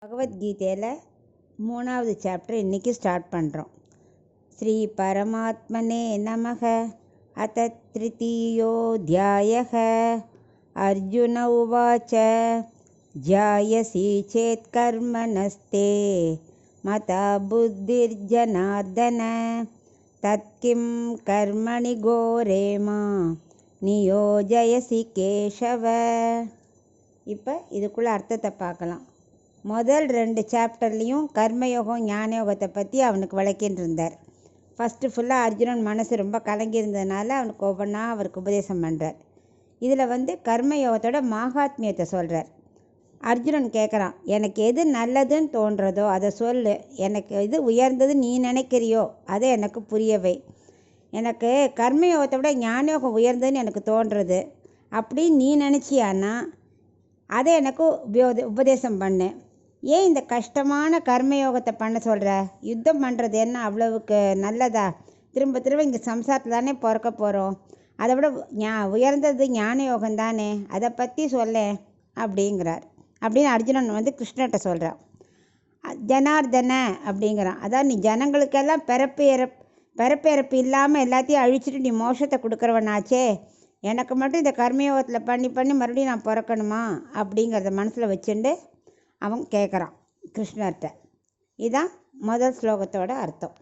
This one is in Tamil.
பகவத்கீதையில் 3வது சாப்டர் இன்றைக்கி ஸ்டார்ட் பண்ணுறோம். ஸ்ரீ பரமாத்மனே நமக. அத த்ரிதீயோऽध्यायः. அர்ஜுன உவாச்ச ஜாயசி சேத் கர்மணஸ்தே மதா புத்திர்ஜனார்தன தத்கிம் கர்மணி கோரேமா நியோஜயசி கேசவ. இப்போ இதுக்குள்ள அர்த்தத்தை பார்க்கலாம். முதல் 2 சாப்டர்லேயும் கர்மயோகம் ஞானயோகத்தை பற்றி அவனுக்கு விளக்கின்னு இருந்தார். ஃபஸ்ட்டு ஃபுல்லாக அர்ஜுனன் மனசு ரொம்ப கலங்கியிருந்ததுனால அவனுக்கு ஒவ்வொன்றா அவருக்கு உபதேசம் பண்ணுறார். இதில் கர்மயோகத்தோட மகாத்மியத்தை சொல்கிறார். அர்ஜுனன் கேட்குறான், எனக்கு எது நல்லதுன்னு தோன்றதோ அதை சொல்லு, எனக்கு எது உயர்ந்தது நீ நினைக்கிறியோ அதை எனக்கு புரியவை. எனக்கு கர்மயோகத்தை விட ஞானயோகம் உயர்ந்ததுன்னு எனக்கு தோன்றுறது, அப்படின்னு நீ நினச்சியான்னா அதை எனக்கு உபதேசம் பண்ணு. ஏன் இந்த கஷ்டமான கர்மயோகத்தை பண்ண சொல்கிற? யுத்தம் பண்ணுறது என்ன அவ்வளவுக்கு நல்லதா? திரும்ப திரும்ப இங்கே சம்சாரத்தில் தானே பிறக்க போகிறோம். அதை விட உயர்ந்தது ஞான யோகம் தானே, அதை பற்றி சொல்ல அப்படிங்கிறார். அப்படின்னு அர்ஜுனன் கிருஷ்ணர்கிட்ட சொல்கிறான். ஜனார்தன அப்படிங்கிறான். அதான் நீ ஜனங்களுக்கெல்லாம் பிறப்பிறப்பு இல்லாமல் எல்லாத்தையும் அழிச்சிட்டு நீ மோட்சத்தை கொடுக்குறவனாச்சே, எனக்கு மட்டும் இந்த கர்மயோகத்தில் பண்ணி பண்ணி மறுபடியும் நான் பிறக்கணுமா அப்படிங்கிறத மனசில் வச்சுட்டு அவன் கேட்குறான் கிருஷ்ணர்கிட்ட. இதுதான் முதல் ஸ்லோகத்தோட அர்த்தம்.